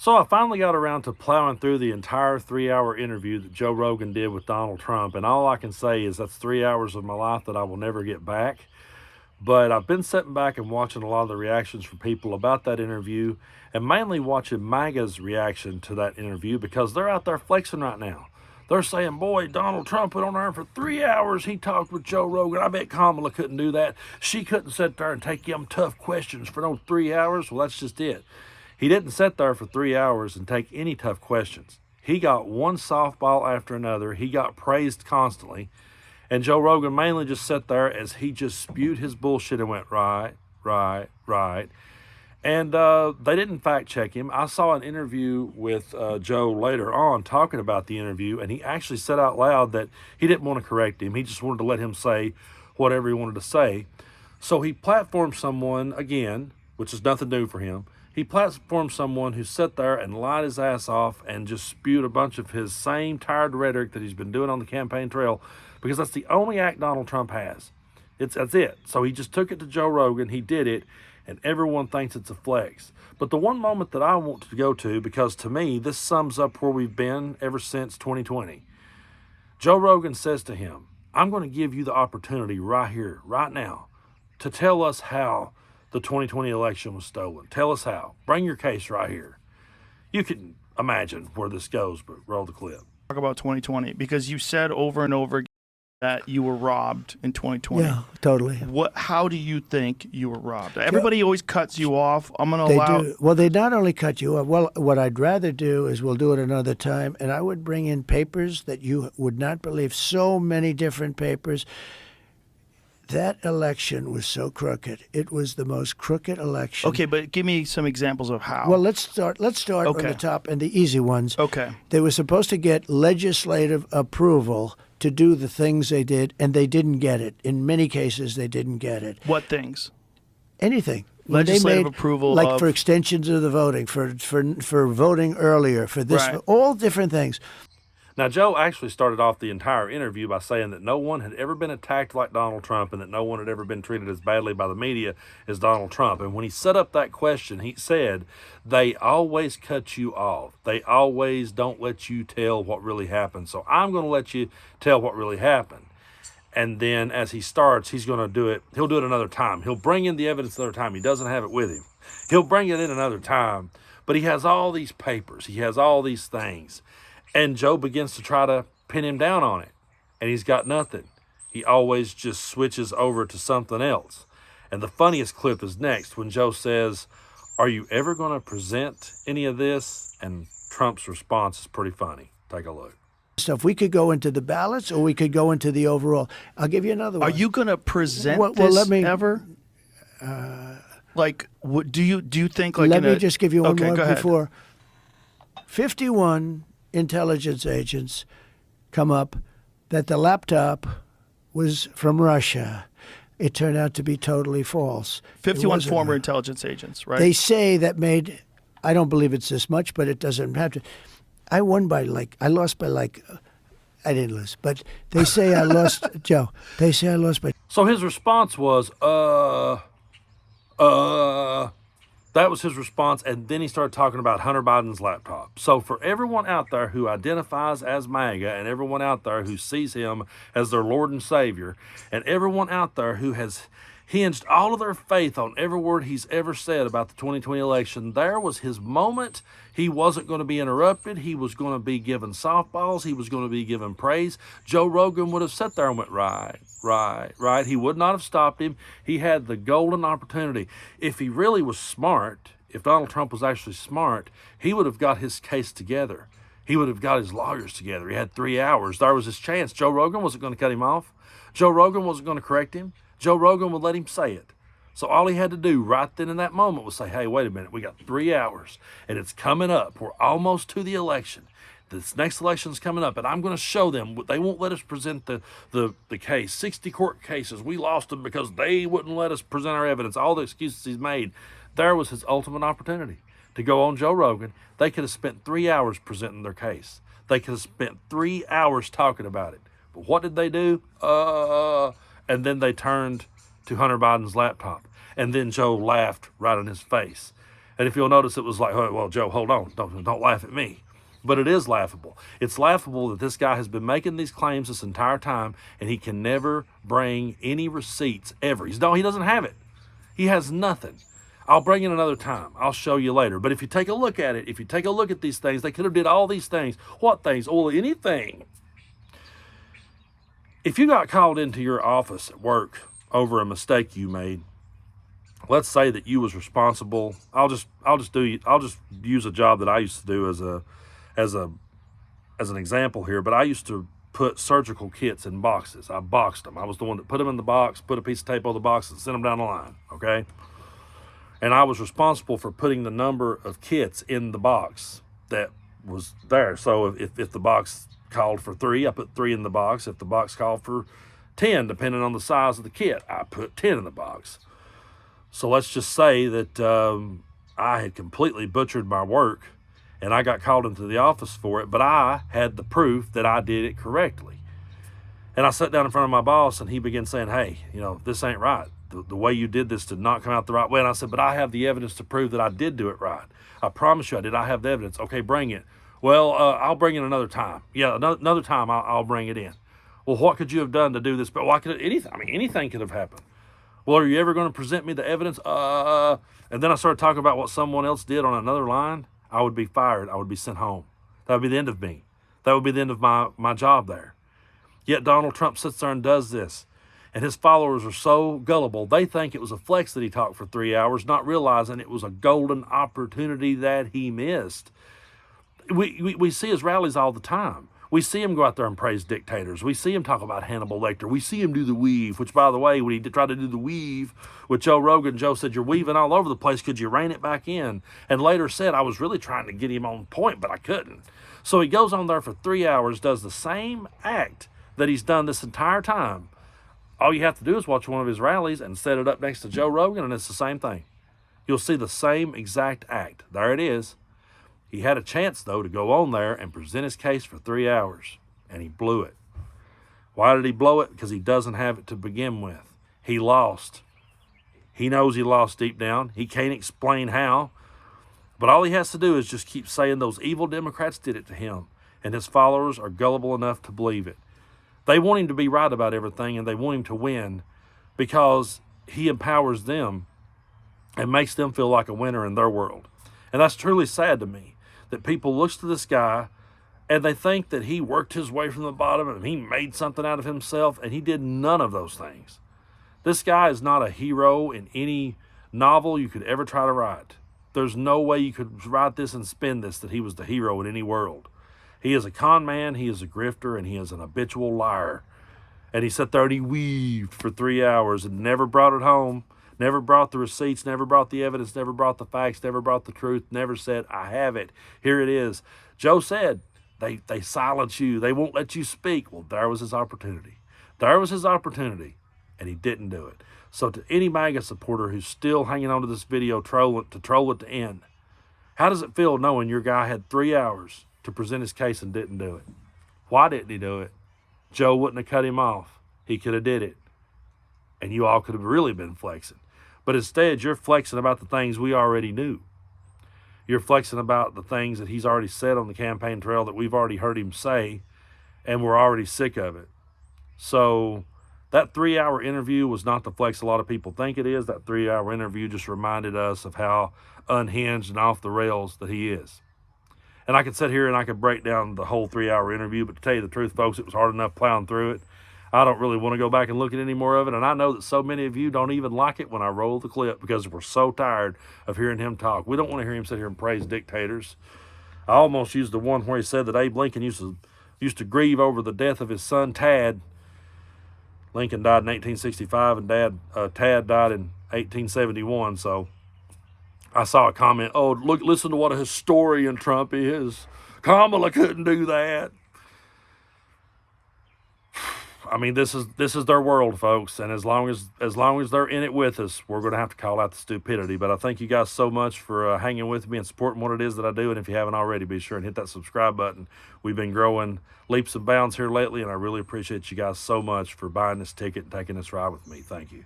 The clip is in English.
So I finally got around to plowing through the entire 3 hour interview that Joe Rogan did with Donald Trump. And all I can say is that's 3 hours of my life that I will never get back. But I've been sitting back and watching a lot of the reactions from people about that interview, and mainly watching MAGA's reaction to that interview because they're out there flexing right now. They're saying, boy, Donald Trump went on there for 3 hours. He talked with Joe Rogan. I bet Kamala couldn't do that. She couldn't sit there and take them tough questions for those 3 hours. Well, that's just it. He didn't sit there for 3 hours and take any tough questions. He got one softball after another. He got praised constantly. And Joe Rogan mainly just sat there as he just spewed his bullshit and went, right, right, right. And they didn't fact check him. I saw an interview with Joe later on talking about the interview, and he actually said out loud that he didn't want to correct him. He just wanted to let him say whatever he wanted to say. So he platformed someone, again, which is nothing new for him. He platformed someone who sat there and lied his ass off and just spewed a bunch of his same tired rhetoric that he's been doing on the campaign trail, because that's the only act Donald Trump has. That's it. So he just took it to Joe Rogan. He did it, and everyone thinks it's a flex. But the one moment that I want to go to, because to me, this sums up where we've been ever since 2020. Joe Rogan says to him, I'm going to give you the opportunity right here, right now, to tell us how the 2020 election was stolen. Tell us how. Bring your case right here. You can imagine where this goes, but roll the clip. Talk about 2020, because you said over and over again that you were robbed in 2020. Yeah, totally. How do you think you were robbed? Everybody always cuts you off. I'm going to They allow. do. Well, they not only cut you off. Well, what I'd rather do is we'll do it another time, and I would bring in papers that you would not believe. So many different papers. That election was so crooked. It was the most crooked election. Okay, but give me some examples of how. Well, let's start on the top and the easy ones. Okay. They were supposed to get legislative approval to do the things they did, and they didn't get it. In many cases, they didn't get it. What things? Anything. When Legislative they made, approval like of... for extensions of the voting, for voting earlier, for this, Right. for all different things. Now, Joe actually started off the entire interview by saying that no one had ever been attacked like Donald Trump and that no one had ever been treated as badly by the media as Donald Trump. And when he set up that question, he said, they always cut you off. They always don't let you tell what really happened. So I'm going to let you tell what really happened. And then as he starts, he's going to do it. He'll do it another time. He'll bring in the evidence another time. He doesn't have it with him. He'll bring it in another time. But he has all these papers. He has all these things. And Joe begins to try to pin him down on it. And he's got nothing. He always just switches over to something else. And the funniest clip is next when Joe says, are you ever going to present any of this? And Trump's response is pretty funny. Take a look. Stuff. We could go into the ballots, or we could go into the overall. I'll give you another one. Are you going to present Well, let me, ever? Do you think like? Let me just give you one okay, more go ahead. before. 51 intelligence agents come up that the laptop was from Russia. It turned out to be totally false. 51 former intelligence agents, right? They say that made, I don't believe it's this much, but it doesn't have to. I lost by I didn't lose, but they say I lost, Joe, they say I lost by. So his response was, that was his response, and then he started talking about Hunter Biden's laptop. So for everyone out there who identifies as MAGA, and everyone out there who sees him as their Lord and Savior, and everyone out there who has hinged all of their faith on every word he's ever said about the 2020 election, there was his moment. He wasn't going to be interrupted. He was going to be given softballs. He was going to be given praise. Joe Rogan would have sat there and went, right, right, right. He would not have stopped him. He had the golden opportunity. If he really was smart, if Donald Trump was actually smart, he would have got his case together. He would have got his lawyers together. He had 3 hours. There was his chance. Joe Rogan wasn't going to cut him off. Joe Rogan wasn't going to correct him. Joe Rogan would let him say it. So all he had to do right then in that moment was say, hey, wait a minute, we got 3 hours and it's coming up. We're almost to the election. This next election is coming up, and I'm going to show them. They won't let us present the case. 60 court cases. We lost them because they wouldn't let us present our evidence. All the excuses he's made. There was his ultimate opportunity to go on Joe Rogan. They could have spent 3 hours presenting their case. They could have spent 3 hours talking about it. But what did they do? And then they turned to Hunter Biden's laptop. And then Joe laughed right in his face. And if you'll notice, it was like, oh, well, Joe, hold on, don't laugh at me. But it is laughable. It's laughable that this guy has been making these claims this entire time, and he can never bring any receipts ever. He doesn't have it. He has nothing. I'll bring it another time. I'll show you later. But if you take a look at it, if you take a look at these things, they could have did all these things. What things? Well, anything. If you got called into your office at work over a mistake you made, let's say that you was responsible. I'll just use a job that I used to do as an example here. But I used to put surgical kits in boxes. I boxed them. I was the one that put them in the box, put a piece of tape on the box, and sent them down the line. Okay. And I was responsible for putting the number of kits in the box that was there. So if the box called for 3, I put 3 in the box. If the box called for 10, depending on the size of the kit, I put 10 in the box. So let's just say that I had completely butchered my work and I got called into the office for it, but I had the proof that I did it correctly. And I sat down in front of my boss and he began saying, hey, this ain't right. The way you did this did not come out the right way. And I said, but I have the evidence to prove that I did do it right. I promise you I did. I have the evidence. Okay, bring it. Well, I'll bring it another time. Yeah, another time I'll bring it in. Well, what could you have done to do this? But anything could have happened. Well, are you ever going to present me the evidence? And then I started talking about what someone else did on another line. I would be fired. I would be sent home. That would be the end of me. That would be the end of my job there. Yet Donald Trump sits there and does this. And his followers are so gullible, they think it was a flex that he talked for 3 hours, not realizing it was a golden opportunity that he missed. We see his rallies all the time. We see him go out there and praise dictators. We see him talk about Hannibal Lecter. We see him do the weave, which, by the way, when he tried to do the weave with Joe Rogan, Joe said, you're weaving all over the place. Could you rein it back in? And later said, I was really trying to get him on point, but I couldn't. So he goes on there for 3 hours, does the same act that he's done this entire time. All you have to do is watch one of his rallies and set it up next to Joe Rogan, and it's the same thing. You'll see the same exact act. There it is. He had a chance, though, to go on there and present his case for 3 hours, and he blew it. Why did he blow it? Because he doesn't have it to begin with. He lost. He knows he lost deep down. He can't explain how. But all he has to do is just keep saying those evil Democrats did it to him, and his followers are gullible enough to believe it. They want him to be right about everything, and they want him to win because he empowers them and makes them feel like a winner in their world. And that's truly sad to me, that people look to this guy and they think that he worked his way from the bottom and he made something out of himself, and he did none of those things. This guy is not a hero in any novel you could ever try to write. There's no way you could write this and spin this that he was the hero in any world. He is a con man, he is a grifter, and he is an habitual liar. And he sat there and he weaved for 3 hours and never brought it home, never brought the receipts, never brought the evidence, never brought the facts, never brought the truth, never said, I have it. Here it is. Joe said, they silence you. They won't let you speak. Well, there was his opportunity. There was his opportunity, and he didn't do it. So to any MAGA supporter who's still hanging on to this video, troll it to end, how does it feel knowing your guy had 3 hours to present his case and didn't do it? Why didn't he do it? Joe wouldn't have cut him off. He could have did it. And you all could have really been flexing. But instead, you're flexing about the things we already knew. You're flexing about the things that he's already said on the campaign trail that we've already heard him say, and we're already sick of it. So that 3 hour interview was not the flex a lot of people think it is. That 3 hour interview just reminded us of how unhinged and off the rails that he is. And I could sit here and I could break down the whole 3 hour interview, but to tell you the truth, folks, it was hard enough plowing through it. I don't really want to go back and look at any more of it, and I know that so many of you don't even like it when I roll the clip because we're so tired of hearing him talk. We don't want to hear him sit here and praise dictators. I almost used the one where he said that Abe Lincoln used to grieve over the death of his son, Tad. Lincoln died in 1865, and Tad died in 1871, so I saw a comment, oh, look, listen to what a historian Trump is. Kamala couldn't do that. I mean, this is their world, folks, and as long as they're in it with us, we're going to have to call out the stupidity. But I thank you guys so much for hanging with me and supporting what it is that I do. And if you haven't already, be sure and hit that subscribe button. We've been growing leaps and bounds here lately, and I really appreciate you guys so much for buying this ticket and taking this ride with me. Thank you.